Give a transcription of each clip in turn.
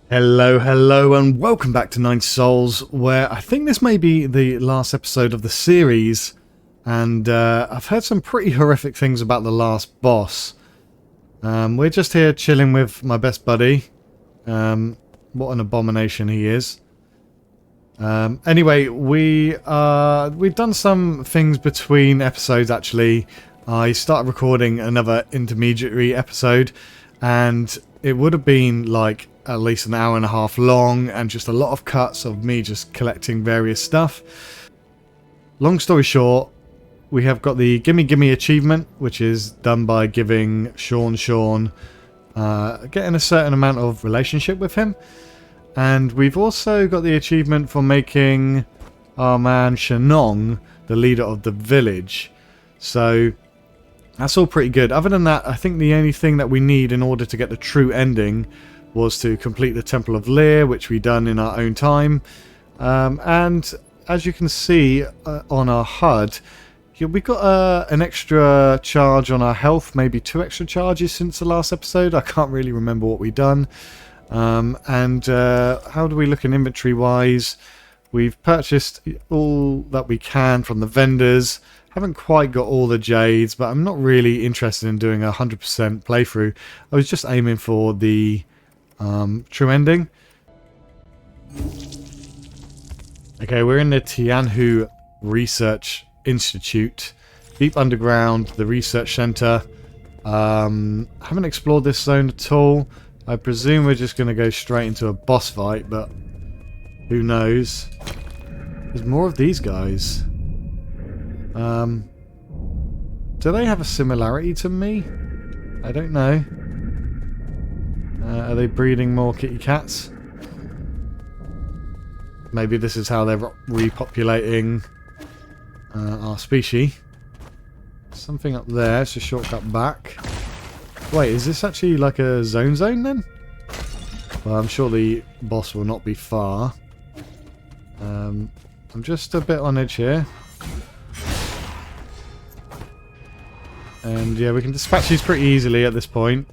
Hello, hello, and welcome back to 90 Souls, where I think this may be the last episode of the series, and I've heard some pretty horrific things about the last boss. We're just here chilling with my best buddy. What an abomination he is. Anyway, we've done some things between episodes, actually. I started recording another intermediary episode, and it would have been like at least an hour and a half long, and just a lot of cuts of me just collecting various stuff. Long story short, we have got the Gimme Gimme achievement, which is done by giving Sean getting a certain amount of relationship with him. And we've also got the achievement for making our man Shenong the leader of the village. So that's all pretty good. Other than that, I think the only thing that we need in order to get the true ending was to complete the Temple of Lear, which we done in our own time. And as you can see on our HUD, we've got an extra charge on our health, maybe 2 extra charges since the last episode. I can't really remember what we've done. How do we look in inventory wise? We've purchased all that we can from the vendors. Haven't quite got all the jades, but I'm not really interested in doing a 100% playthrough. I was just aiming for the true ending. Okay, we're in the Tianhu Research Institute, deep underground, the research center. Haven't explored this zone at all. I presume we're just going to go straight into a boss fight, but who knows? There's more of these guys. Do they have a similarity to me? I don't know. Are they breeding more kitty cats? Maybe this is how they're repopulating our species. Something up there. It's a shortcut back. Wait, is this actually like a zone then? Well, I'm sure the boss will not be far. I'm just a bit on edge here. And yeah, we can dispatch these pretty easily at this point.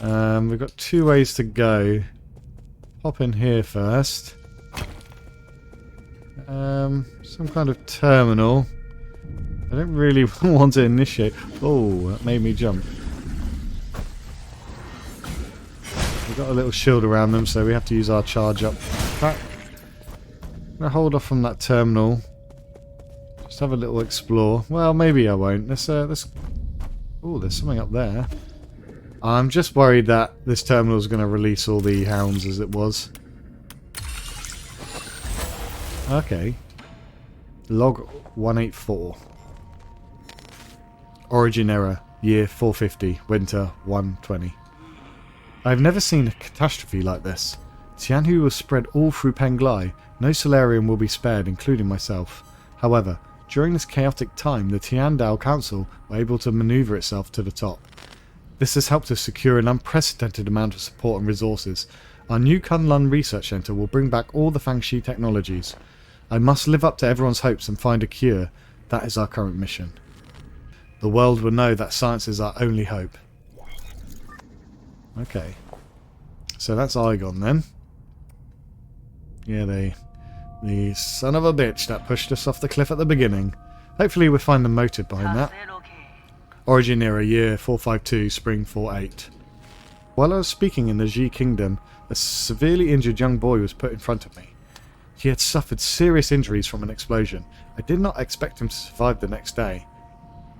We've got 2 ways to go. Hop in here first. Some kind of terminal. I don't really want to initiate. Oh, that made me jump. We've got a little shield around them, so we have to use our charge up pack. I'm going to hold off from that terminal. Just have a little explore. Well, maybe I won't. Let's oh, there's something up there. I'm just worried that this terminal is going to release all the hounds as it was. Okay. Log 184. Origin error. Year 450. Winter 120. I've never seen a catastrophe like this. Tianhu was spread all through Penglai. No Solarian will be spared, including myself. However, during this chaotic time, the Tiandao Council were able to maneuver itself to the top. This has helped us secure an unprecedented amount of support and resources. Our new Kunlun Research Center will bring back all the Fangxi technologies. I must live up to everyone's hopes and find a cure. That is our current mission. The world will know that science is our only hope. Okay. So that's Igon then. Yeah, the son of a bitch that pushed us off the cliff at the beginning. Hopefully we'll find the motive behind that. Origin era, year 452, spring 48. While I was speaking in the Ji Kingdom, a severely injured young boy was put in front of me. He had suffered serious injuries from an explosion. I did not expect him to survive the next day.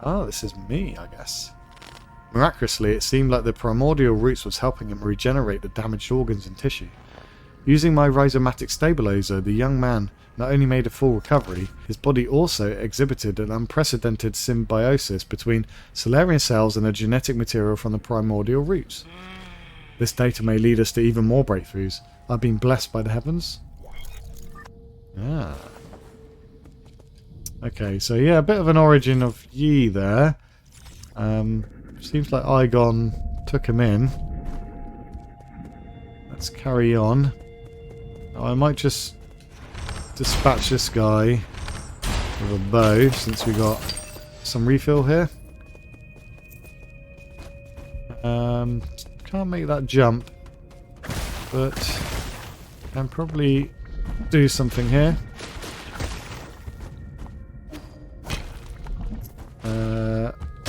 Oh, this is me, I guess. Miraculously, it seemed like the primordial roots was helping him regenerate the damaged organs and tissue. Using my rhizomatic stabilizer, the young man not only made a full recovery, his body also exhibited an unprecedented symbiosis between Solarian cells and the genetic material from the primordial roots. This data may lead us to even more breakthroughs. I've been blessed by the heavens. Ah. Okay, so yeah, a bit of an origin of Yi there. Seems like Igon took him in. Let's carry on. Oh, I might just dispatch this guy with a bow since we got some refill here. Can't make that jump, but can probably do something here.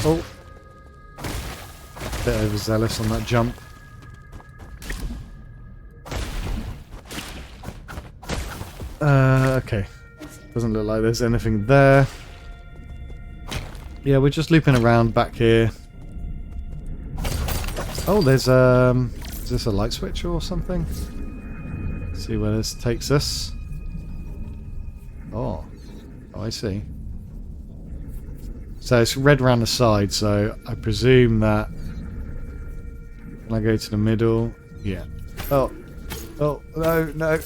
Oh, bit overzealous on that jump. Okay. Doesn't look like there's anything there. Yeah, we're just looping around back here. Oh, there's is this a light switch or something? Let's see where this takes us. Oh, I see. So it's red around the side, so I presume that... Can I go to the middle? Yeah. Oh, no, no, no.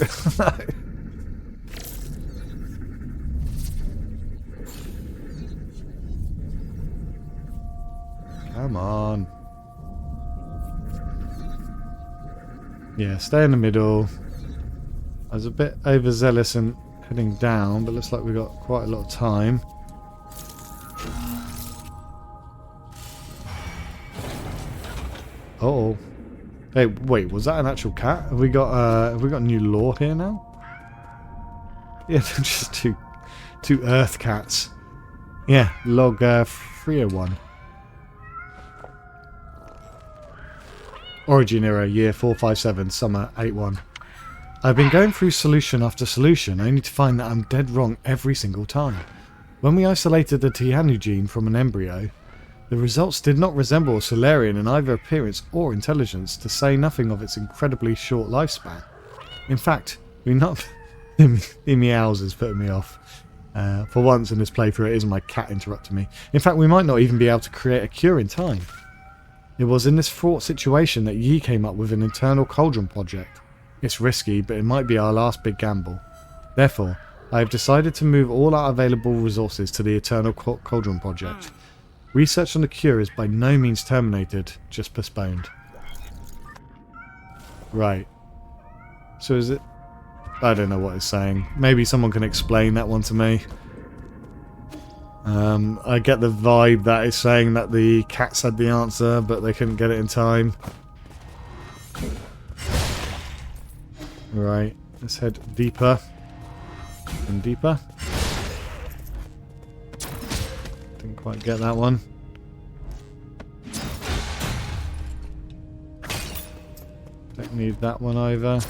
Come on. Yeah, stay in the middle. I was a bit overzealous and heading down, but looks like we've got quite a lot of time. Uh-oh. Hey, wait, was that an actual cat? Have we got new lore here now? Yeah, they're just two earth cats. Yeah, log 301. Origin era, year 457, summer 81. I've been going through solution after solution, only to find that I'm dead wrong every single time. When we isolated the Tianu gene from an embryo, the results did not resemble a Solarian in either appearance or intelligence, to say nothing of its incredibly short lifespan. In fact, we not... the meows is putting me off. For once in this playthrough, it isn't my cat interrupting me. In fact, we might not even be able to create a cure in time. It was in this fraught situation that Yi came up with an internal cauldron project. It's risky, but it might be our last big gamble. Therefore, I have decided to move all our available resources to the Eternal Cauldron project. Research on the cure is by no means terminated, just postponed. Right. So is it... I don't know what it's saying. Maybe someone can explain that one to me. I get the vibe that it's saying that the cats had the answer, but they couldn't get it in time. Right, let's head deeper and deeper. Didn't quite get that one. Don't need that one either.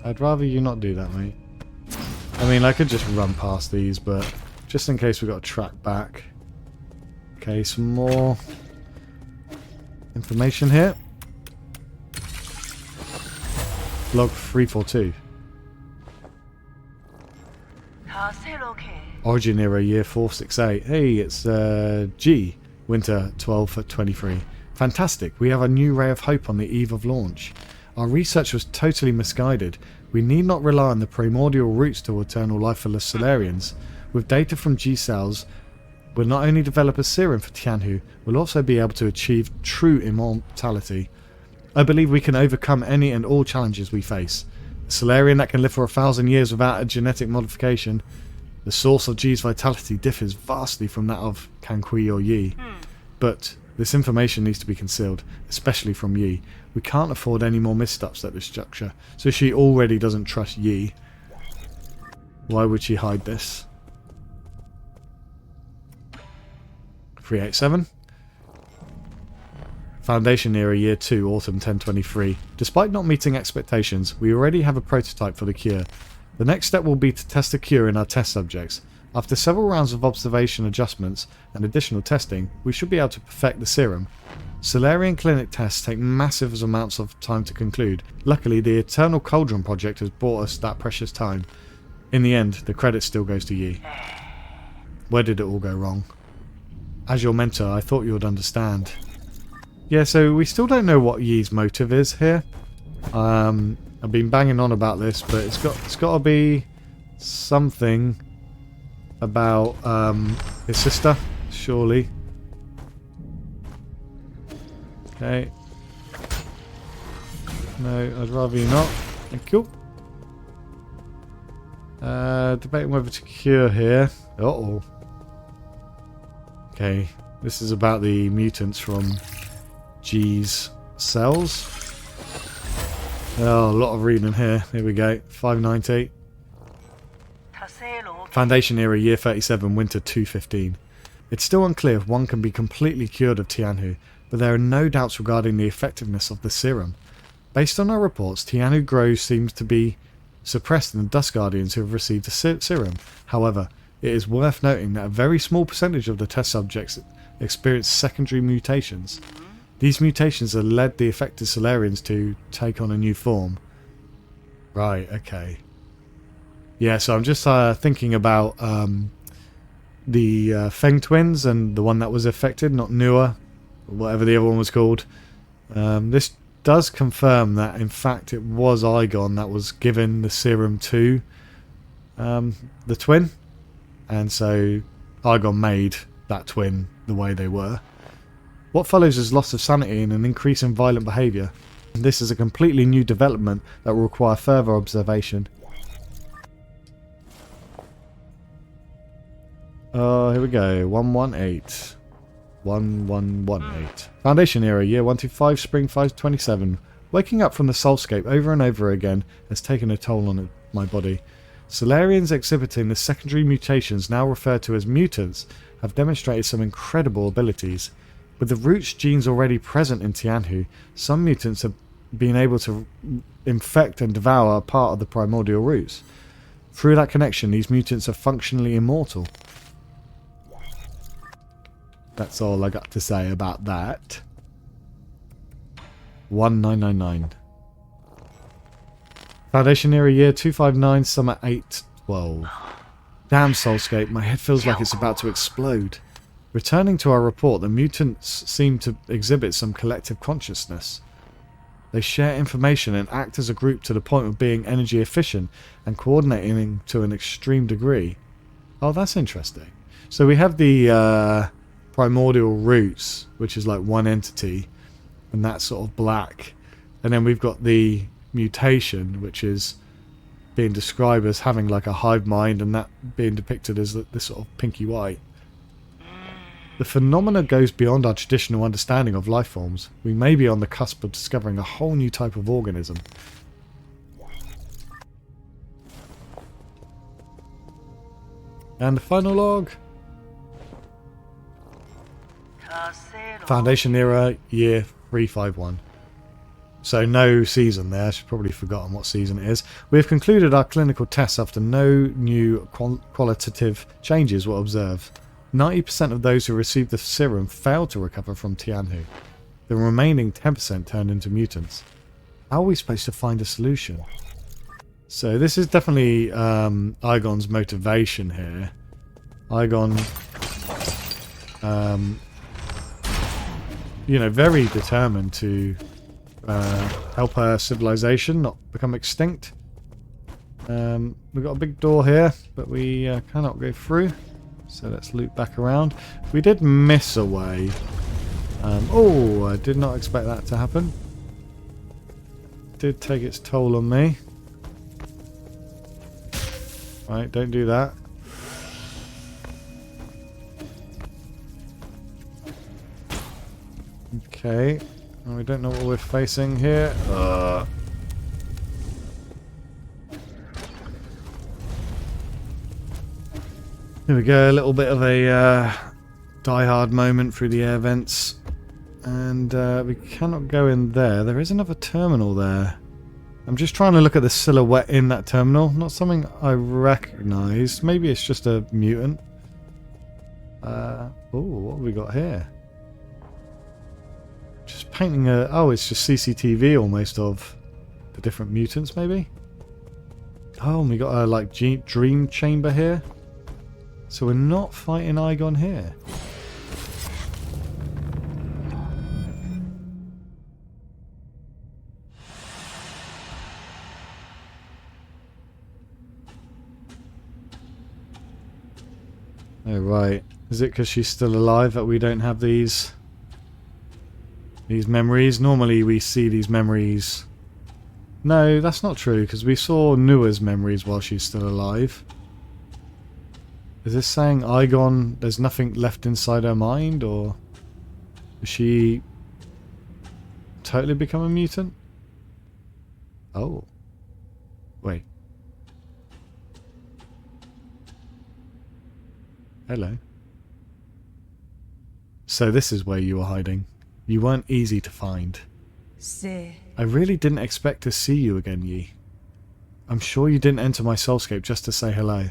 I'd rather you not do that, mate. I mean, I could just run past these, but just in case we've got to track back. Okay, some more information here. Log 342. Origin era, year 468. Hey, it's G, winter 12/23. Fantastic, we have a new ray of hope on the eve of launch. Our research was totally misguided. We need not rely on the primordial roots to eternal life for the Solarians. With data from G cells, we'll not only develop a serum for Tianhu, we'll also be able to achieve true immortality. I believe we can overcome any and all challenges we face. A Solarian that can live for 1,000 years without a genetic modification. The source of G's vitality differs vastly from that of Kankui or Yi. But this information needs to be concealed, especially from Yi. We can't afford any more missteps at this juncture, so she already doesn't trust Yi. Why would she hide this? 387. Foundation era, year 2, autumn 1023. Despite not meeting expectations, we already have a prototype for the cure. The next step will be to test the cure in our test subjects. After several rounds of observation adjustments and additional testing, we should be able to perfect the serum. Solarian clinic tests take massive amounts of time to conclude. Luckily, the Eternal Cauldron project has bought us that precious time. In the end, the credit still goes to Yi. Where did it all go wrong? As your mentor, I thought you would understand. Yeah, so we still don't know what Yi's motive is here. I've been banging on about this, but it's got to be something about his sister, surely. Okay. No, I'd rather you not. Thank you. Debating whether to cure here. Uh-oh. Okay, this is about the mutants from G's cells. Oh, a lot of reading here. Here we go. 590. Foundation era, year 37, winter 215. It's still unclear if one can be completely cured of Tianhu, but there are no doubts regarding the effectiveness of the serum. Based on our reports, Tianhu growth seems to be suppressed in the Dust Guardians who have received the serum. However, it is worth noting that a very small percentage of the test subjects experience secondary mutations. These mutations have led the affected Solarians to take on a new form. Right, okay. Yeah, so I'm just thinking about the Feng twins and the one that was affected, not Nua, whatever the other one was called. This does confirm that, in fact, it was Igon that was given the serum to the twin. And so Igon made that twin the way they were. What follows is loss of sanity and an increase in violent behaviour. This is a completely new development that will require further observation. Here we go. 118. 1118. Foundation era, year 125, spring 527. Waking up from the soulscape over and over again has taken a toll on my body. Solarians exhibiting the secondary mutations, now referred to as mutants, have demonstrated some incredible abilities. With the roots genes already present in Tianhu, some mutants have been able to infect and devour a part of the primordial roots. Through that connection, these mutants are functionally immortal. That's all I got to say about that. 1999. Foundation era, year 259, summer 812. Damn, Soulscape, my head feels like it's about to explode. Returning to our report, the mutants seem to exhibit some collective consciousness. They share information and act as a group to the point of being energy efficient and coordinating to an extreme degree. Oh, that's interesting. So we have the primordial roots, which is like one entity, and that's sort of black. And then we've got the mutation, which is being described as having like a hive mind, and that being depicted as this sort of pinky white. The phenomena goes beyond our traditional understanding of life forms. We may be on the cusp of discovering a whole new type of organism. And the final log. Foundation era, year 351. So no season there. I've probably forgotten what season it is. We have concluded our clinical tests after no new qualitative changes were observed. 90% of those who received the serum failed to recover from Tianhu. The remaining 10% turned into mutants. How are we supposed to find a solution? So this is definitely Igon's motivation here. Igon, you know, very determined to help our civilization not become extinct. We've got a big door here, but we cannot go through. So let's loop back around. We did miss a way. Oh, I did not expect that to happen. Did take its toll on me. Right, don't do that. Okay. We don't know what we're facing here. Here we go, a little bit of a die-hard moment through the air vents. And we cannot go in there. There is another terminal there. I'm just trying to look at the silhouette in that terminal. Not something I recognise. Maybe it's just a mutant. Oh, what have we got here? Just painting a... Oh, it's just CCTV almost of the different mutants, maybe? Oh, and we got a, like, dream chamber here. So we're not fighting Igon here. Oh, right. Is it because she's still alive that we don't have these memories? Normally we see these memories... No, that's not true, because we saw Nua's memories while she's still alive. Is this saying Igon, there's nothing left inside her mind, or is she totally become a mutant? Oh. Wait. Hello. So this is where you were hiding. You weren't easy to find. I really didn't expect to see you again, Yi. I'm sure you didn't enter my soulscape just to say hello.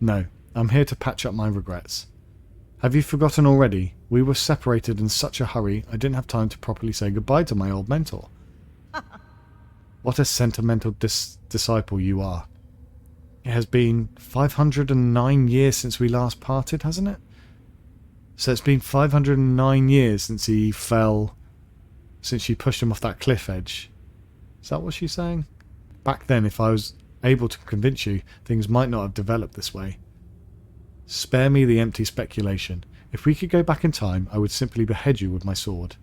No, I'm here to patch up my regrets. Have you forgotten already? We were separated in such a hurry, I didn't have time to properly say goodbye to my old mentor. What a sentimental disciple you are. It has been 509 years since we last parted, hasn't it? So it's been 509 years since he fell, since you pushed him off that cliff edge. Is that what she's saying? Back then, if I was able to convince you, things might not have developed this way. Spare me the empty speculation. If we could go back in time, I would simply behead you with my sword.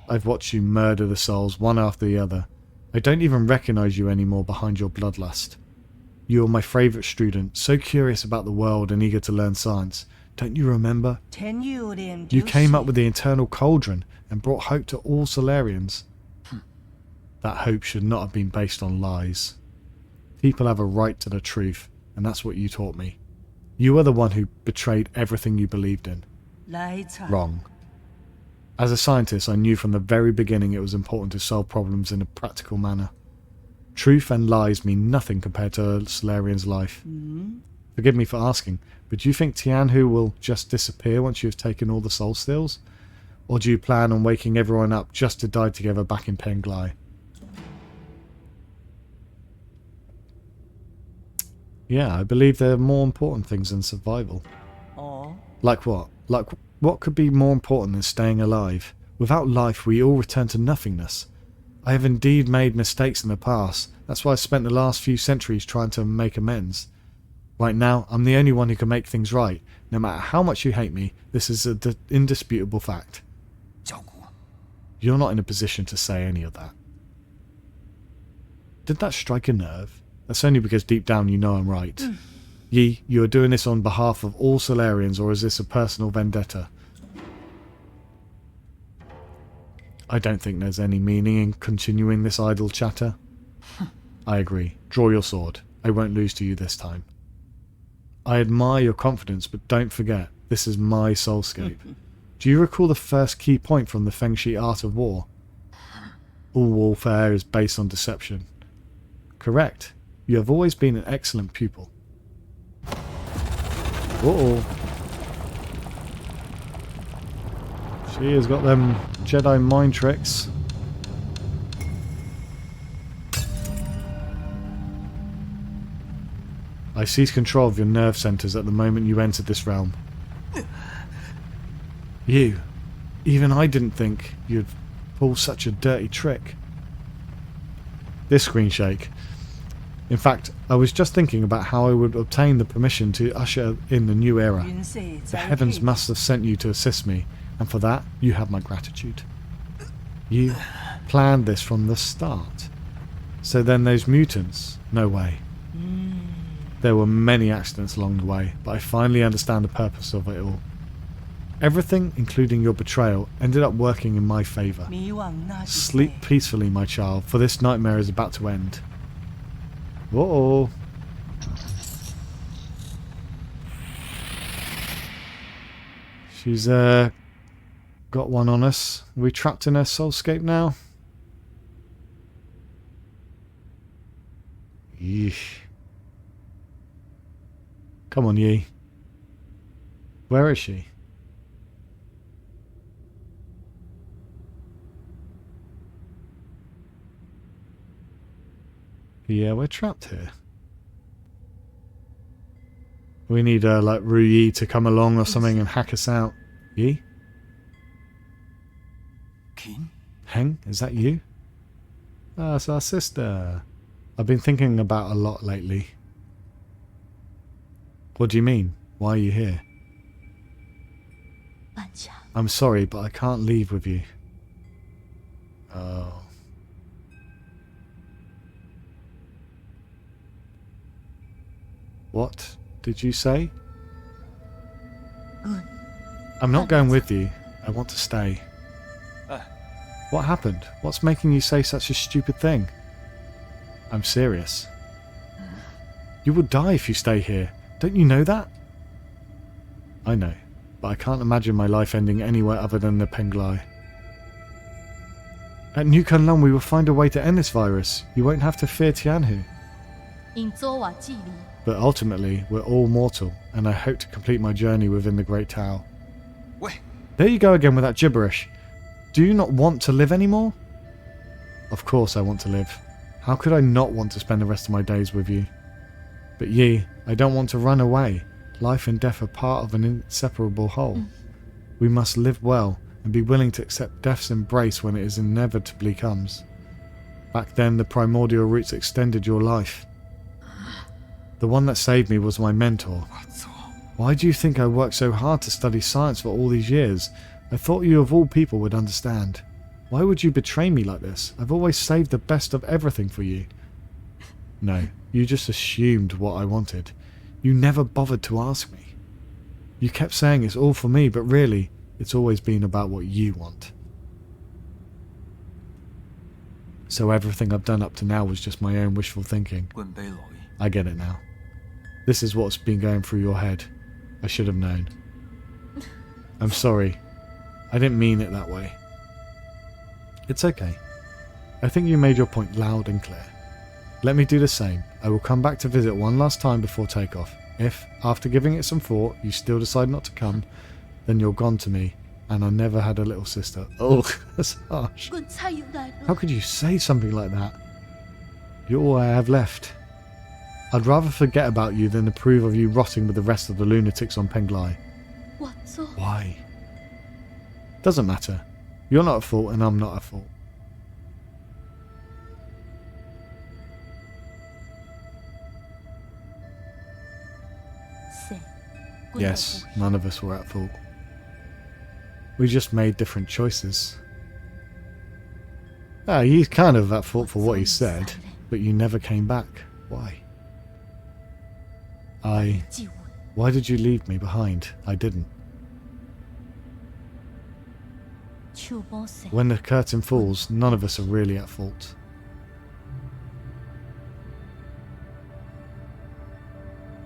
I've watched you murder the souls one after the other. I don't even recognize you anymore behind your bloodlust. You are my favourite student, so curious about the world and eager to learn science. Don't you remember? You came up with the eternal cauldron and brought hope to all Solarians. That hope should not have been based on lies. People have a right to the truth, and that's what you taught me. You are the one who betrayed everything you believed in. Wrong. As a scientist, I knew from the very beginning it was important to solve problems in a practical manner. Truth and lies mean nothing compared to a Solarian's life. Forgive me for asking, but do you think Tianhu will just disappear once you have taken all the soul steals? Or do you plan on waking everyone up just to die together back in Penglai? Yeah, I believe there are more important things than survival. Like what? Like what could be more important than staying alive? Without life, we all return to nothingness. I have indeed made mistakes in the past. That's why I've spent the last few centuries trying to make amends. Right now, I'm the only one who can make things right. No matter how much you hate me, this is an indisputable fact. You're not in a position to say any of that. Did that strike a nerve? That's only because deep down you know I'm right. Yi, you are doing this on behalf of all Solarians, or is this a personal vendetta? I don't think there's any meaning in continuing this idle chatter. I agree. Draw your sword. I won't lose to you this time. I admire your confidence, but don't forget, this is my soulscape. Do you recall the first key point from the Feng Shi art of war? All warfare is based on deception. Correct. You have always been an excellent pupil. Uh-oh. She has got them Jedi mind tricks. I seized control of your nerve centers at the moment you entered this realm. You. Even I didn't think you'd pull such a dirty trick. This screen shake. In fact, I was just thinking about how I would obtain the permission to usher in the new era. The heavens must have sent you to assist me, and for that, you have my gratitude. You planned this from the start. So then those mutants, no way. There were many accidents along the way, but I finally understand the purpose of it all. Everything, including your betrayal, ended up working in my favour. Sleep peacefully, my child, for this nightmare is about to end. Uh-oh. She's got one on us. Are we trapped in her soulscape now? Yeesh. Come on, Yi. Where is she? Yeah, we're trapped here. We need like Ru Yi to come along or something and hack us out. Yi? Heng, is that you? Ah, it's our sister. I've been thinking about a lot lately. What do you mean? Why are you here? I'm sorry, but I can't leave with you. Oh. What did you say? I'm not going with you. I want to stay. What happened? What's making you say such a stupid thing? I'm serious. You will die if you stay here. Don't you know that? I know, but I can't imagine my life ending anywhere other than the Penglai. At New Kunlun we will find a way to end this virus. You won't have to fear Tianhu. But ultimately, we're all mortal, and I hope to complete my journey within the Great Tao. There you go again with that gibberish. Do you not want to live anymore? Of course I want to live. How could I not want to spend the rest of my days with you? But Yi, I don't want to run away. Life and death are part of an inseparable whole. We must live well, and be willing to accept death's embrace when it inevitably comes. Back then, the primordial roots extended your life. The one that saved me was my mentor. Why do you think I worked so hard to study science for all these years? I thought you of all people would understand. Why would you betray me like this? I've always saved the best of everything for you. No, you just assumed what I wanted. You never bothered to ask me. You kept saying it's all for me, but really, it's always been about what you want. So everything I've done up to now was just my own wishful thinking. I get it now. This is what's been going through your head. I should have known. I'm sorry. I didn't mean it that way. It's okay. I think you made your point loud and clear. Let me do the same. I will come back to visit one last time before takeoff. If, after giving it some thought, you still decide not to come, then you're gone to me, and I never had a little sister. Oh, that's harsh. How could you say something like that? You're all I have left. I'd rather forget about you than approve of you rotting with the rest of the lunatics on Penglai. Why? Doesn't matter. You're not at fault and I'm not at fault. Yes, none of us were at fault. We just made different choices. He's kind of at fault for what he said, but you never came back. Why? Why did you leave me behind? I didn't. When the curtain falls, none of us are really at fault.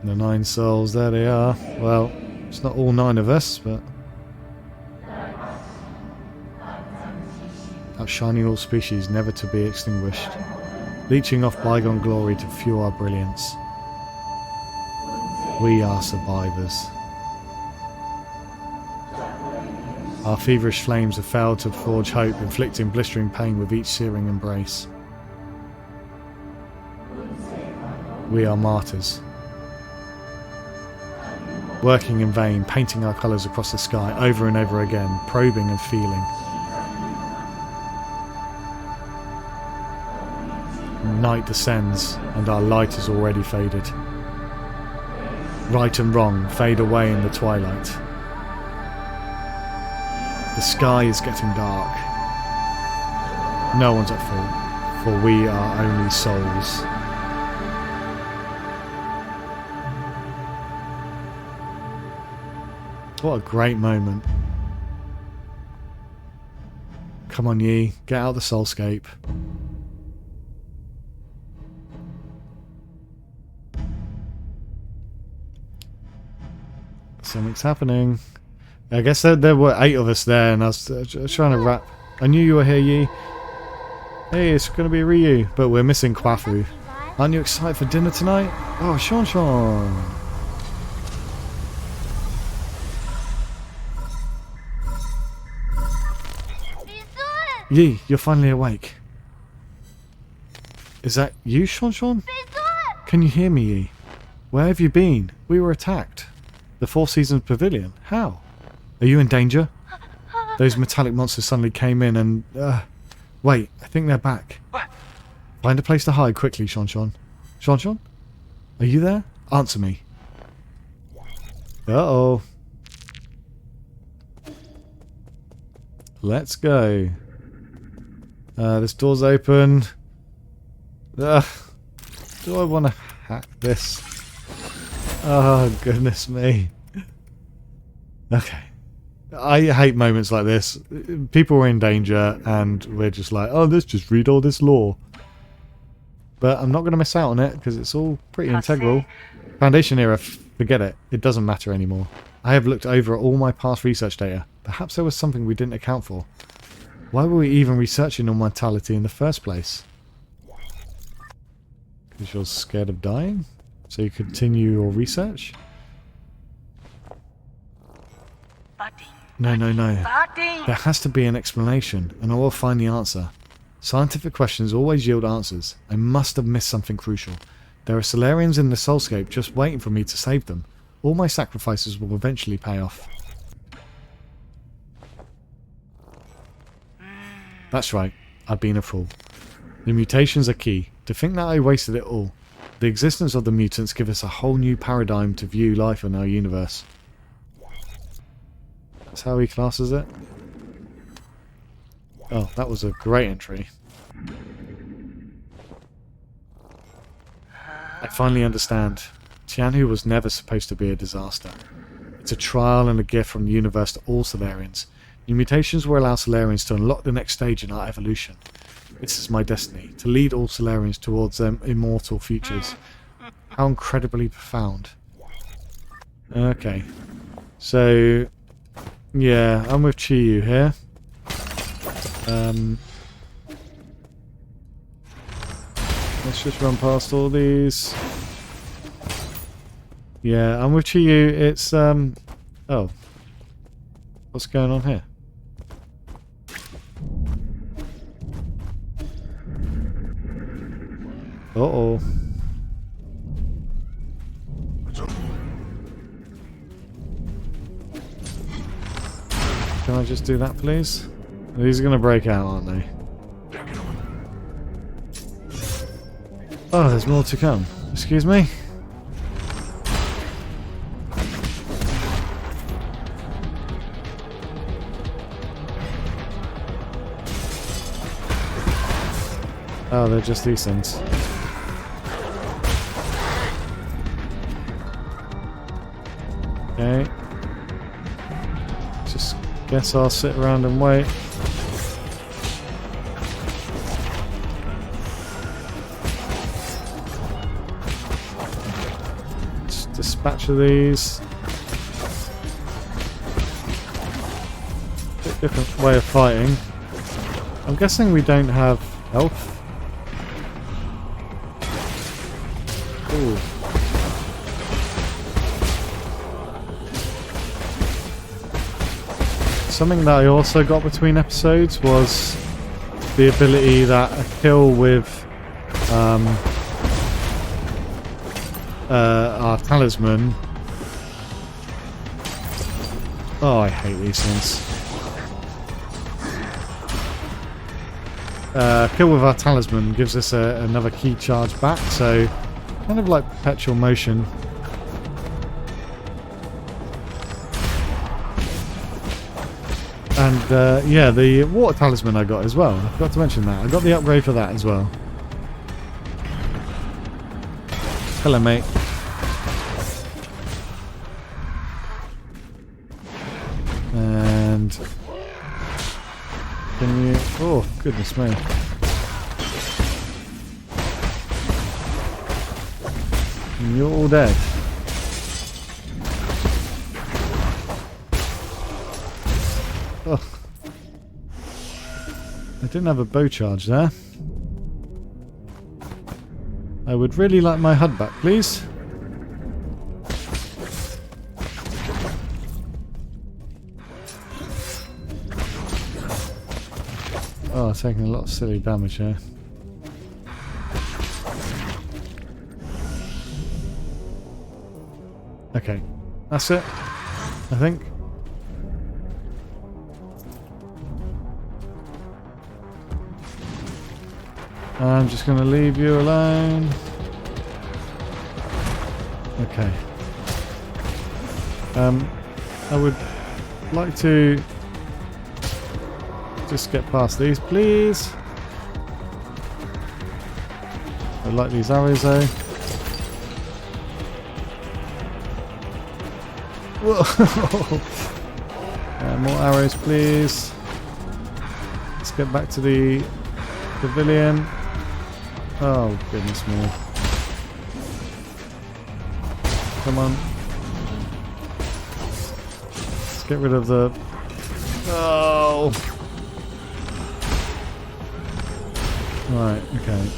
The 9 souls, there they are. Well, it's not all 9 of us, but... outshining all species, never to be extinguished. Leeching off bygone glory to fuel our brilliance. We are survivors. Our feverish flames have failed to forge hope, inflicting blistering pain with each searing embrace. We are martyrs. Working in vain, painting our colours across the sky over and over again, probing and feeling. Night descends, and our light has already faded. Right and wrong fade away in the twilight. The sky is getting dark. No one's at fault, for we are only souls. What a great moment. Come on, Yi, get out of the soulscape. Something's happening. I guess there were 8 of us there, and I was trying to wrap. I knew you were here, Yi. Hey, it's going to be Ryu, but we're missing Kwafu. Aren't you excited for dinner tonight? Oh, Sean. Yi, you're finally awake. Is that you, Sean? Can you hear me, Yi? Where have you been? We were attacked. The Four Seasons Pavilion. How? Are you in danger? Those metallic monsters suddenly came in and... wait, I think they're back. Find a place to hide quickly, Sean. Sean? Are you there? Answer me. Uh-oh. Let's go. This door's open. Do I want to hack this? Oh, goodness me. Okay. I hate moments like this. People are in danger and we're just like, oh, let's just read all this lore. But I'm not going to miss out on it because it's all pretty integral. Foundation era, forget it. It doesn't matter anymore. I have looked over all my past research data. Perhaps there was something we didn't account for. Why were we even researching on mortality in the first place? Because you're scared of dying? So you continue your research? No. There has to be an explanation, and I will find the answer. Scientific questions always yield answers. I must have missed something crucial. There are Solarians in the Soulscape just waiting for me to save them. All my sacrifices will eventually pay off. That's right, I've been a fool. The mutations are key. To think that I wasted it all. The existence of the mutants give us a whole new paradigm to view life in our universe. That's how he classes it. Oh, that was a great entry. I finally understand. Tianhu was never supposed to be a disaster. It's a trial and a gift from the universe to all Solarians. New mutations will allow Solarians to unlock the next stage in our evolution. This is my destiny, to lead all Solarians towards their immortal futures. How incredibly profound. Okay. So, yeah, I'm with Chiyu here. Let's just run past all these. Yeah, I'm with Chiyu. It's, oh. What's going on here? Uh-oh. Can I just do that, please? These are going to break out, aren't they? Oh, there's more to come. Excuse me? Oh, they're just these things. Okay. Just guess I'll sit around and wait. Just dispatch of these. Bit different way of fighting. I'm guessing we don't have health. Ooh. Something that I also got between episodes was the ability that a kill with our talisman. Oh, I hate these things. Kill with our talisman gives us another key charge back, so kind of like perpetual motion. And yeah, the water talisman I got as well. I forgot to mention that. I got the upgrade for that as well. Hello, mate. And can you... Oh, goodness me. And you're all dead. Oh. I didn't have a bow charge there. I would really like my HUD back, please. Oh, taking a lot of silly damage here. Okay, that's it, I think. I'm just going to leave you alone. Okay. I would like to just get past these, please. I like these arrows though. Whoa. More arrows, please. Let's get back to the pavilion. Oh, goodness me. Come on. Let's get rid of the... Oh! Right, okay.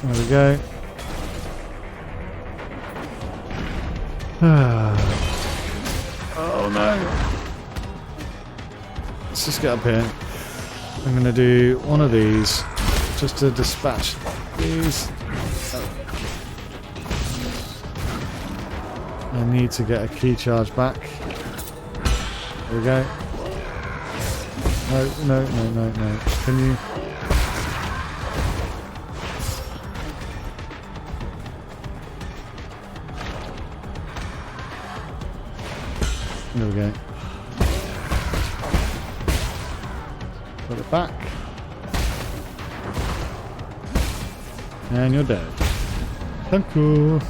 There we go. Oh no! Let's just get up here. I'm going to do one of these just to dispatch these. I need to get a key charge back. There we go. No. Can you... There we go. Put it back. And you're dead. Thank you.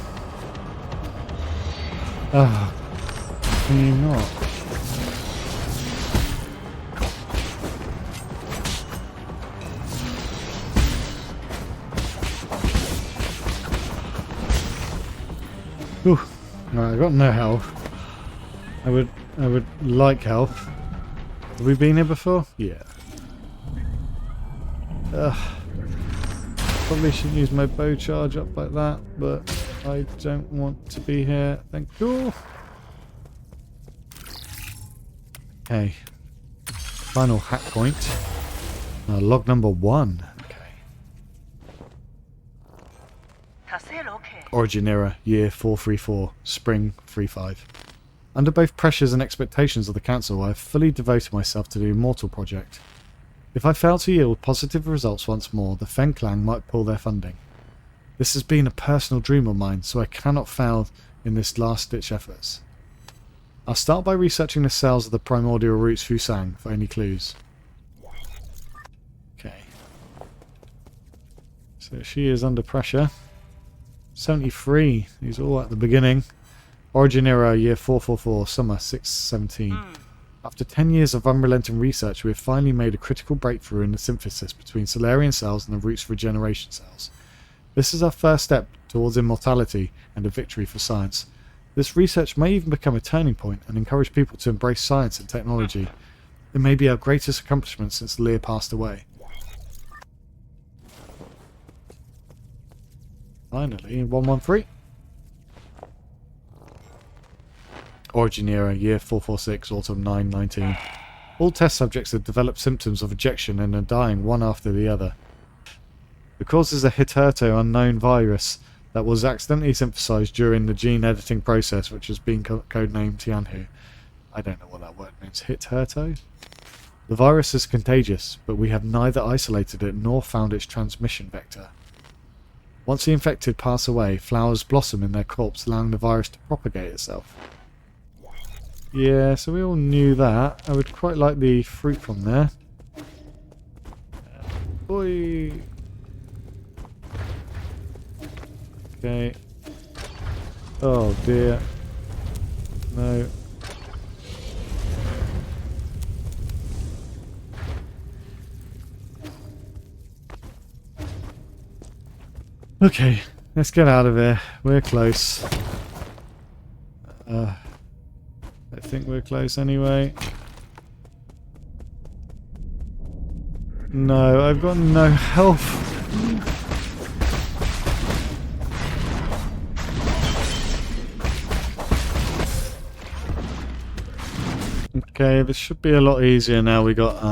Ah. Can you not? Ooh. Right, I've got no health. I would like health. Have we been here before? Yeah. Probably shouldn't use my bow charge up like that, but I don't want to be here. Thank you. Okay. Final hack point. Log number 1. Okay. Origin era, year 434, spring 35. Under both pressures and expectations of the council, I have fully devoted myself to the Immortal project. If I fail to yield positive results once more, the Fen Clan might pull their funding. This has been a personal dream of mine, so I cannot fail in this last-ditch efforts. I'll start by researching the cells of the primordial roots Fusang for any clues. Okay. So she is under pressure. 73. These are all at the beginning. Origin era, year 444, summer 617. After 10 years of unrelenting research, we have finally made a critical breakthrough in the synthesis between Solarian cells and the roots regeneration cells. This is our first step towards immortality and a victory for science. This research may even become a turning point and encourage people to embrace science and technology. It may be our greatest accomplishment since Lear passed away. Finally, 113. Origin era, year 446, autumn 919. All test subjects have developed symptoms of ejection and are dying one after the other. The cause is a hitherto unknown virus that was accidentally synthesized during the gene editing process, which has been codenamed Tianhu. I don't know what that word means. Hitherto? The virus is contagious, but we have neither isolated it nor found its transmission vector. Once the infected pass away, flowers blossom in their corpse, allowing the virus to propagate itself. Yeah, so we all knew that. I would quite like the fruit from there. Boy. Okay. Oh dear. No. Okay, let's get out of here. We're close. I think we're close anyway. No, I've got no health. Okay, this should be a lot easier now. We got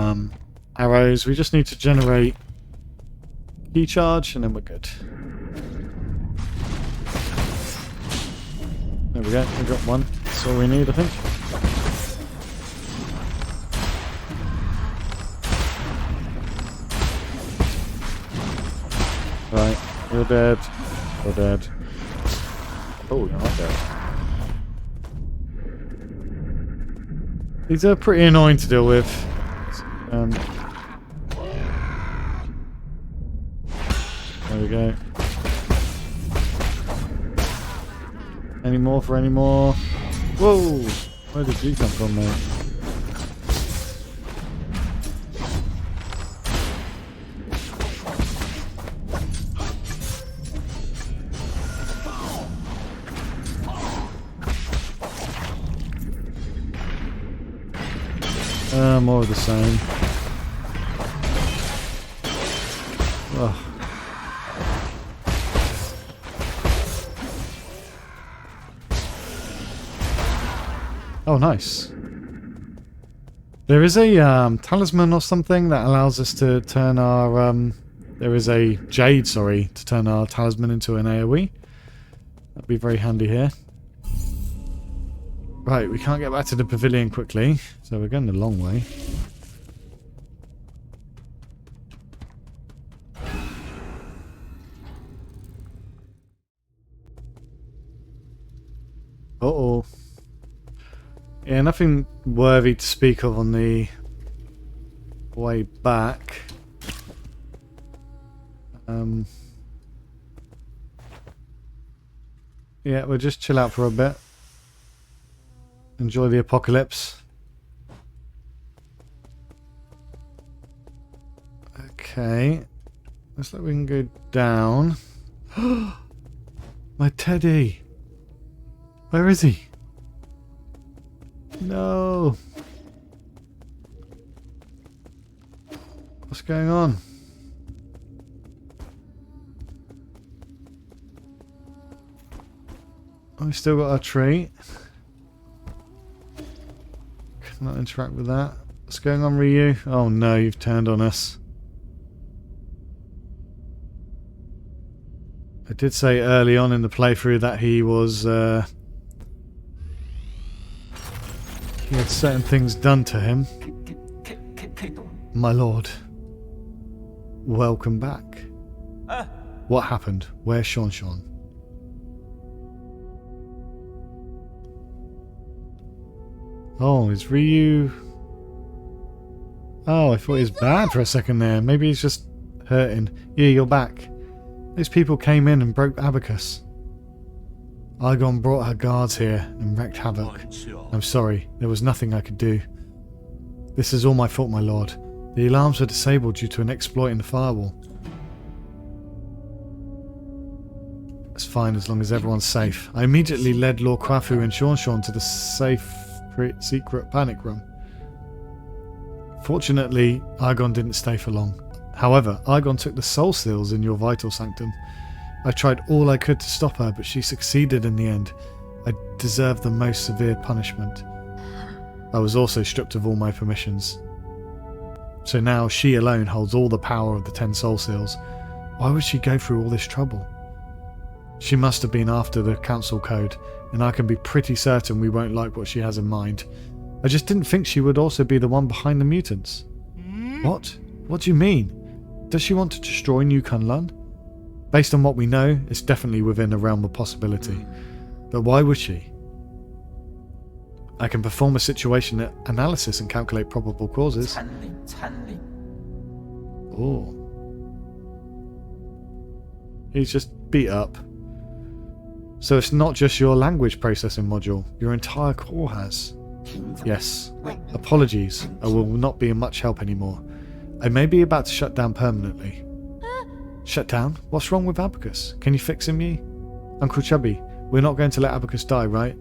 arrows. We just need to generate key charge and then we're good. There we go, we got one. That's all we need, I think. Right, you're dead. You're dead. Oh, you're not dead. These are pretty annoying to deal with. There we go. Any more for any more? Whoa! Where did you come from, mate? More of the same. Ugh. Oh, nice. There is a talisman or something that allows us to turn our... there is a jade, sorry, to turn our talisman into an AoE. That'd be very handy here. Right, we can't get back to the pavilion quickly, so we're going the long way. Uh-oh. Yeah, nothing worthy to speak of on the way back. Yeah, we'll just chill out for a bit. Enjoy the apocalypse. Okay. Looks like we can go down. My teddy! Where is he? No! What's going on? Oh, we still got our tree. Cannot interact with that. What's going on, Ryu? Oh no, you've turned on us. I did say early on in the playthrough that he was, he had certain things done to him. My lord. Welcome back. What happened? Where's Sean? Oh, is Ryu... Oh, I thought he was bad for a second there. Maybe he's just hurting. Yeah, you're back. Those people came in and broke Abacus. Argon brought her guards here and wreaked havoc. I'm sorry, there was nothing I could do. This is all my fault, my lord. The alarms were disabled due to an exploit in the firewall. It's fine as long as everyone's safe. I immediately led Lord Kwafu and Sean to the safe secret panic room. Fortunately, Argon didn't stay for long. However, Argon took the soul seals in your vital sanctum. I tried all I could to stop her, but she succeeded in the end. I deserved the most severe punishment. I was also stripped of all my permissions. So now she alone holds all the power of the 10 soul seals. Why would she go through all this trouble? She must have been after the council code, and I can be pretty certain we won't like what she has in mind. I just didn't think she would also be the one behind the mutants. What? What do you mean? Does she want to destroy New Kunlun? Based on what we know, it's definitely within the realm of possibility. But why would she? I can perform a situation analysis and calculate probable causes. Oh. He's just beat up. So it's not just your language processing module, your entire core has. Yes. Apologies, I will not be of much help anymore. I may be about to shut down permanently. Shut down? What's wrong with Abacus? Can you fix him, Yi? Uncle Chubby, we're not going to let Abacus die, right?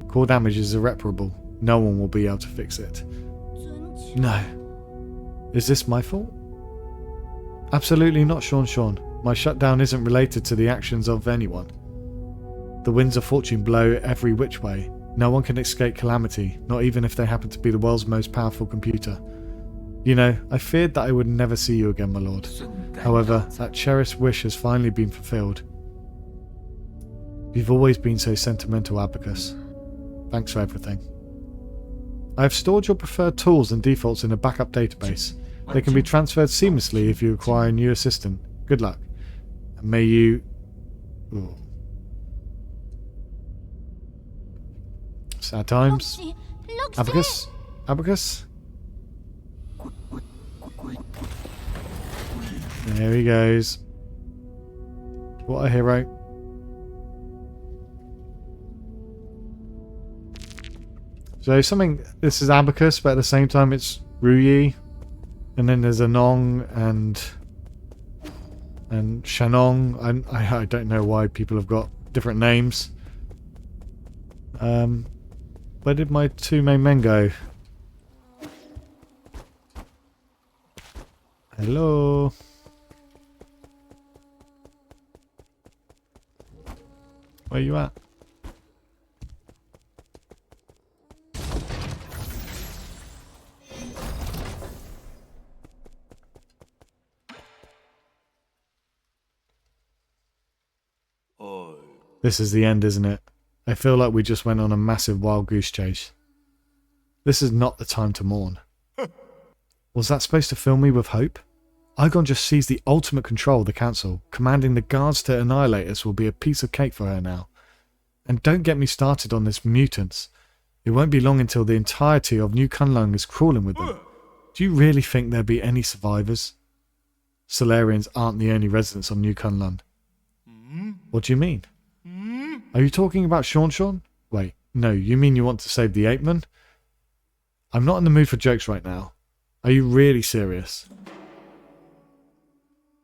Core damage is irreparable. No one will be able to fix it. No. Is this my fault? Absolutely not, Sean. My shutdown isn't related to the actions of anyone. The winds of fortune blow every which way. No one can escape calamity, not even if they happen to be the world's most powerful computer. You know, I feared that I would never see you again, my lord. However, that cherished wish has finally been fulfilled. You've always been so sentimental, Abacus. Thanks for everything. I have stored your preferred tools and defaults in a backup database. They can be transferred seamlessly if you acquire a new assistant. Good luck. And may you... Ooh. Sad times. Abacus? Abacus? There he goes. What a hero. So something, this is Abacus, but at the same time it's Ruyi. And then there's Anong and Shanong. I don't know why people have got different names. Where did my two main men go? Hello? Where you at? This is the end, isn't it? I feel like we just went on a massive wild goose chase. This is not the time to mourn. Was that supposed to fill me with hope? Igon just seized the ultimate control of the council. Commanding the guards to annihilate us will be a piece of cake for her now. And don't get me started on this mutants. It won't be long until the entirety of New Kunlun is crawling with them. Do you really think there'll be any survivors? Solarians aren't the only residents of New Kunlun. What do you mean? Are you talking about Sean? Wait, no, you mean you want to save the apeman? I'm not in the mood for jokes right now. Are you really serious?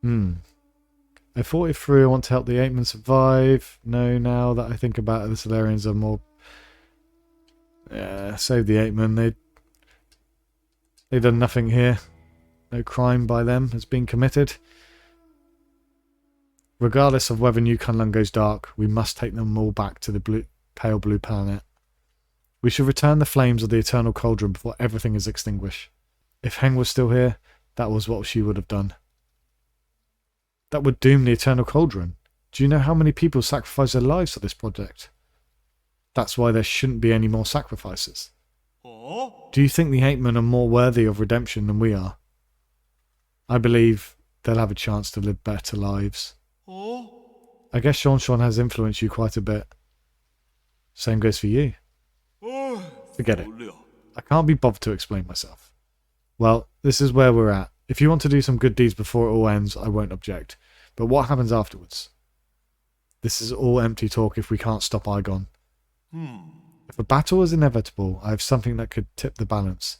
I thought it through. I want to help the apeman survive. No, now that I think about it, the Solarians are more... Yeah, save the apeman. They've done nothing here. No crime by them has been committed. Regardless of whether New Kunlun goes dark, we must take them all back to the pale blue planet. We should return the flames of the eternal cauldron before everything is extinguished. If Heng was still here, that was what she would have done. That would doom the eternal cauldron. Do you know how many people sacrificed their lives for this project? That's why there shouldn't be any more sacrifices. Do you think the apemen are more worthy of redemption than we are? I believe they'll have a chance to live better lives. I guess Sean has influenced you quite a bit. Same goes for you. Forget it. I can't be bothered to explain myself. Well, this is where we're at. If you want to do some good deeds before it all ends, I won't object. But what happens afterwards? This is all empty talk if we can't stop Igon. If a battle is inevitable, I have something that could tip the balance.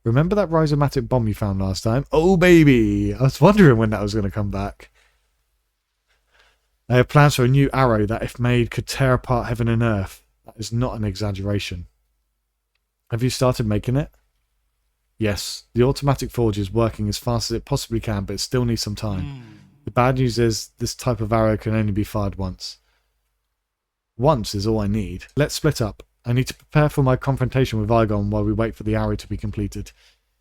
Remember that rhizomatic bomb you found last time? Oh baby! I was wondering when that was going to come back. I have plans for a new arrow that, if made, could tear apart heaven and earth. That is not an exaggeration. Have you started making it? Yes, the automatic forge is working as fast as it possibly can, but it still needs some time. The bad news is, this type of arrow can only be fired once. Once is all I need. Let's split up. I need to prepare for my confrontation with Igon while we wait for the arrow to be completed.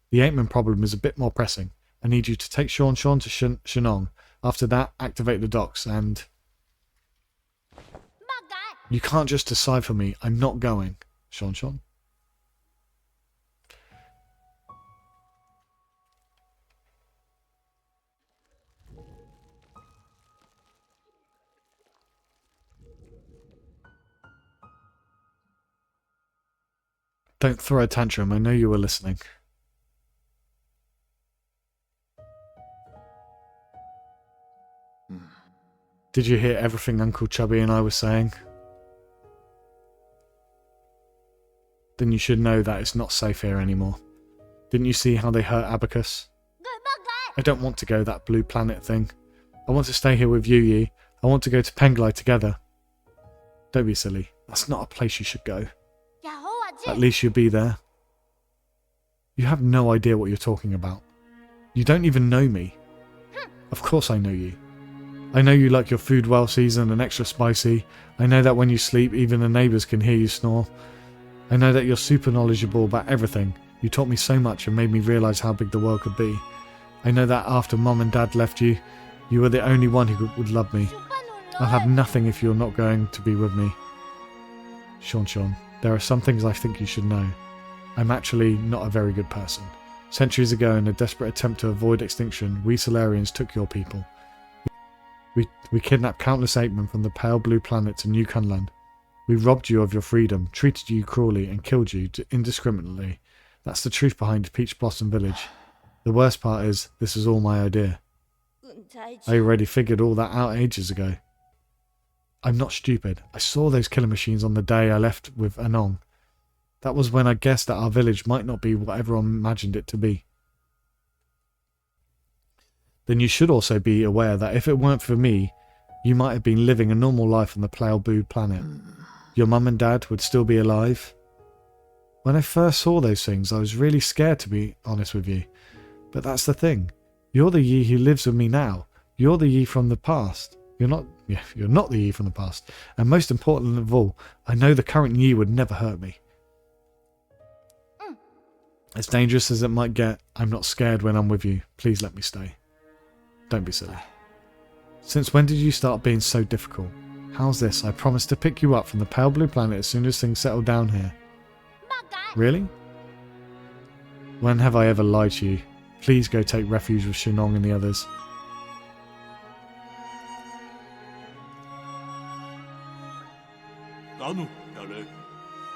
The apeman problem is a bit more pressing. I need you to take Sean to Shanong. After that, activate the docks and... You can't just decide for me. I'm not going. Sean. Don't throw a tantrum. I know you were listening. Did you hear everything Uncle Chubby and I were saying? Then you should know that it's not safe here anymore. Didn't you see how they hurt Abacus? I don't want to go that blue planet thing. I want to stay here with you, Yi. I want to go to Penglai together. Don't be silly. That's not a place you should go. At least you'll be there. You have no idea what you're talking about. You don't even know me. Of course I know you. I know you like your food well seasoned and extra spicy. I know that when you sleep, even the neighbours can hear you snore. I know that you're super knowledgeable about everything. You taught me so much and made me realise how big the world could be. I know that after Mom and Dad left you, you were the only one who would love me. I'll have nothing if you're not going to be with me. Sean, there are some things I think you should know. I'm actually not a very good person. Centuries ago, in a desperate attempt to avoid extinction, we Solarians took your people. We kidnapped countless apemen from the pale blue planet to New Kunlun. We robbed you of your freedom, treated you cruelly, and killed you indiscriminately. That's the truth behind Peach Blossom Village. The worst part is, this is all my idea. I already figured all that out ages ago. I'm not stupid. I saw those killer machines on the day I left with Anong. That was when I guessed that our village might not be what everyone imagined it to be. Then you should also be aware that if it weren't for me, you might have been living a normal life on the Pale-Blue planet. Your mum and dad would still be alive. When I first saw those things, I was really scared, to be honest with you. But that's the thing. You're the Yi who lives with me now. You're the Yi from the past. You're not the Yi from the past. And most important of all, I know the current Yi would never hurt me. As dangerous as it might get, I'm not scared when I'm with you. Please let me stay. Don't be silly. Since when did you start being so difficult? How's this? I promise to pick you up from the Pale-Blue planet as soon as things settle down here. Really? When have I ever lied to you? Please go take refuge with Shinong and the others.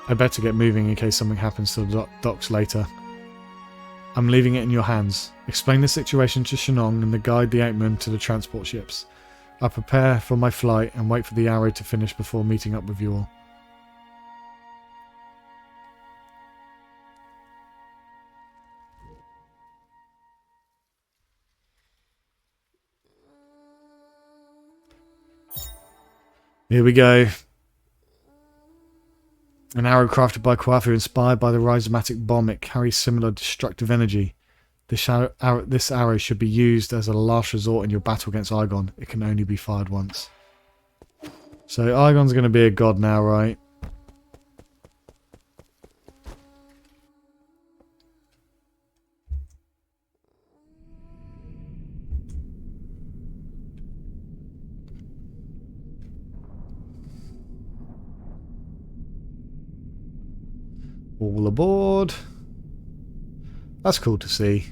I better get moving in case something happens to the docks later. I'm leaving it in your hands. Explain the situation to Shinong and guide the 8 men to the transport ships. I'll prepare for my flight and wait for the arrow to finish before meeting up with you all. Here we go. An arrow crafted by Kwafu, inspired by the rhizomatic bomb. It carries similar destructive energy. This arrow should be used as a last resort in your battle against Aigon. It can only be fired once. So Aigon's going to be a god now, right? All aboard. That's cool to see.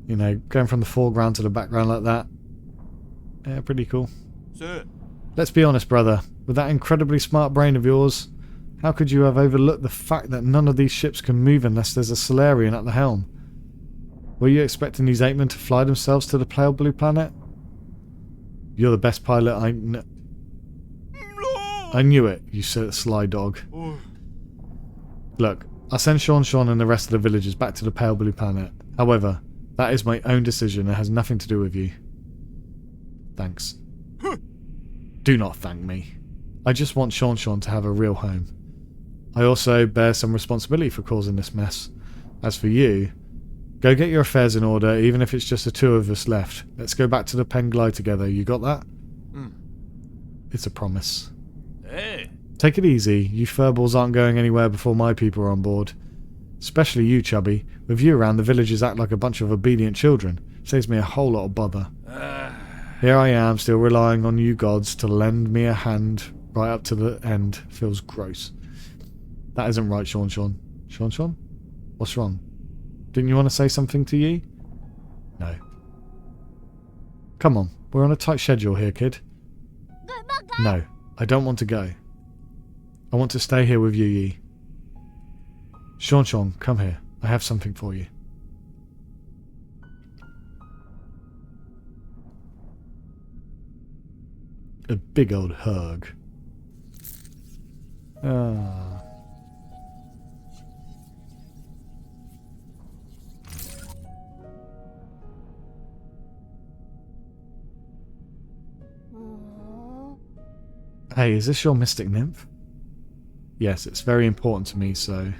You know, going from the foreground to the background like that. Yeah, pretty cool. Sir. Let's be honest, brother. With that incredibly smart brain of yours, how could you have overlooked the fact that none of these ships can move unless there's a Solarian at the helm? Were you expecting these 8 men to fly themselves to the Pale-Blue planet? You're the best pilot I know. I knew it, you sly dog. Look, I'll send Sean and the rest of the villagers back to the Pale-Blue planet. However, that is my own decision and has nothing to do with you. Thanks. Do not thank me. I just want Sean to have a real home. I also bear some responsibility for causing this mess. As for you, go get your affairs in order, even if it's just the 2 of us left. Let's go back to the Penglai together. You got that? It's a promise. Hey. Take it easy. You furballs aren't going anywhere before my people are on board. Especially you, Chubby. With you around, the villagers act like a bunch of obedient children. Saves me a whole lot of bother. Here I am, still relying on you gods to lend me a hand right up to the end. Feels gross. That isn't right, Sean. Sean? What's wrong? Didn't you want to say something to Yi? No. Come on, we're on a tight schedule here, kid. No, I don't want to go. I want to stay here with you, Yi. Sean, come here. I have something for you. A big old hug. Ah. Hey, is this your mystic nymph? Yes, it's very important to me, so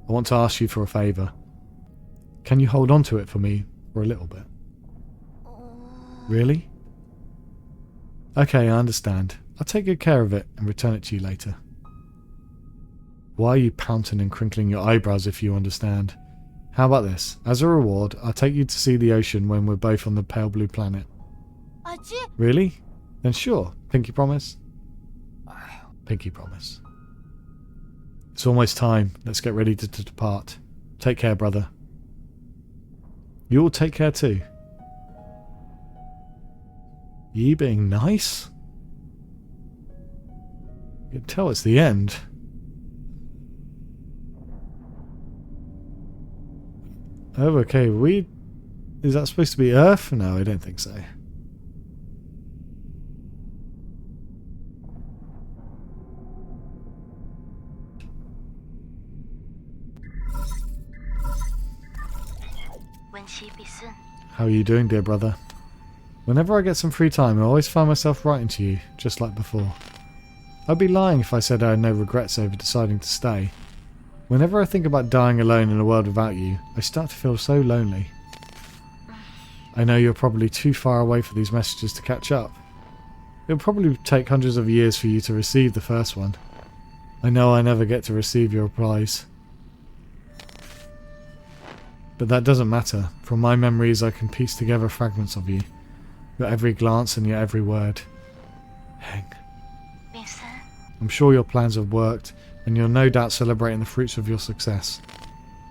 I want to ask you for a favour. Can you hold on to it for me for a little bit? Really? Okay, I understand. I'll take good care of it and return it to you later. Why are you pouting and crinkling your eyebrows if you understand? How about this? As a reward, I'll take you to see the ocean when we're both on the Pale-Blue planet. Really? Then sure. Pinky promise? Pinky promise. It's almost time. Let's get ready to depart. Take care, brother. You'll take care too. You being nice? You can tell it's the end. Oh, okay. Is that supposed to be Earth? No, I don't think so. How are you doing, dear brother? Whenever I get some free time, I always find myself writing to you, just like before. I'd be lying if I said I had no regrets over deciding to stay. Whenever I think about dying alone in a world without you, I start to feel so lonely. I know you're probably too far away for these messages to catch up. It'll probably take hundreds of years for you to receive the first one. I know I never get to receive your replies. But that doesn't matter. From my memories I can piece together fragments of you. Your every glance and your every word. Heng. I'm sure your plans have worked, and you're no doubt celebrating the fruits of your success.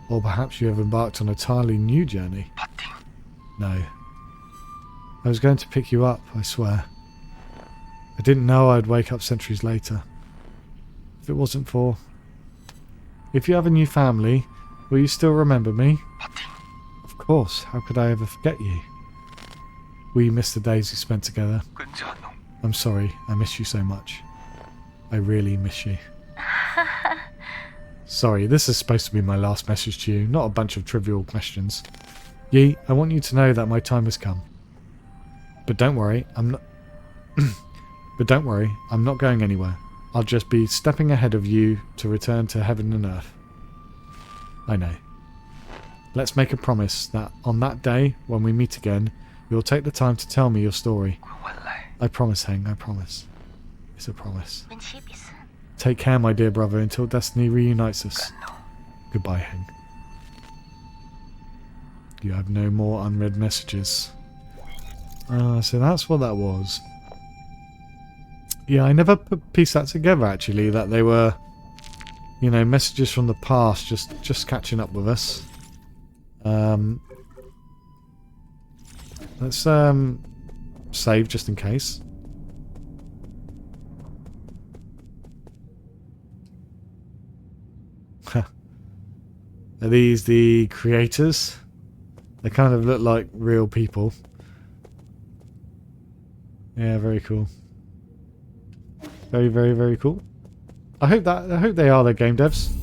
Or perhaps you have embarked on a entirely new journey. No. I was going to pick you up, I swear. I didn't know I'd wake up centuries later. If it wasn't for... If you have a new family, will you still remember me? Of course, how could I ever forget you? Will you miss the days we spent together? I'm sorry, I miss you so much. I really miss you. Sorry, this is supposed to be my last message to you, not a bunch of trivial questions. Yi, I want you to know that my time has come. But don't worry, I'm not... But don't worry, I'm not going anywhere. I'll just be stepping ahead of you to return to heaven and earth. I know. Let's make a promise that on that day, when we meet again, you'll take the time to tell me your story. I promise, Heng, I promise. It's a promise. Take care, my dear brother, until destiny reunites us. Goodbye, Heng. You have no more unread messages. So that's what that was. Yeah, I never pieced that together, actually, that they were, you know, messages from the past just catching up with us. Let's save just in case. Are these the creators? They kind of look like real people. Yeah, very cool. Very, very, very cool. I hope they are the game devs.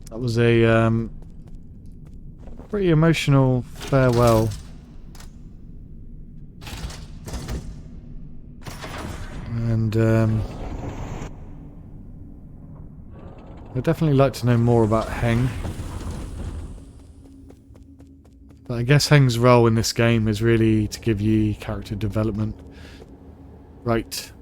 That was a pretty emotional farewell. And I'd definitely like to know more about Heng. But I guess Heng's role in this game is really to give you character development. Right.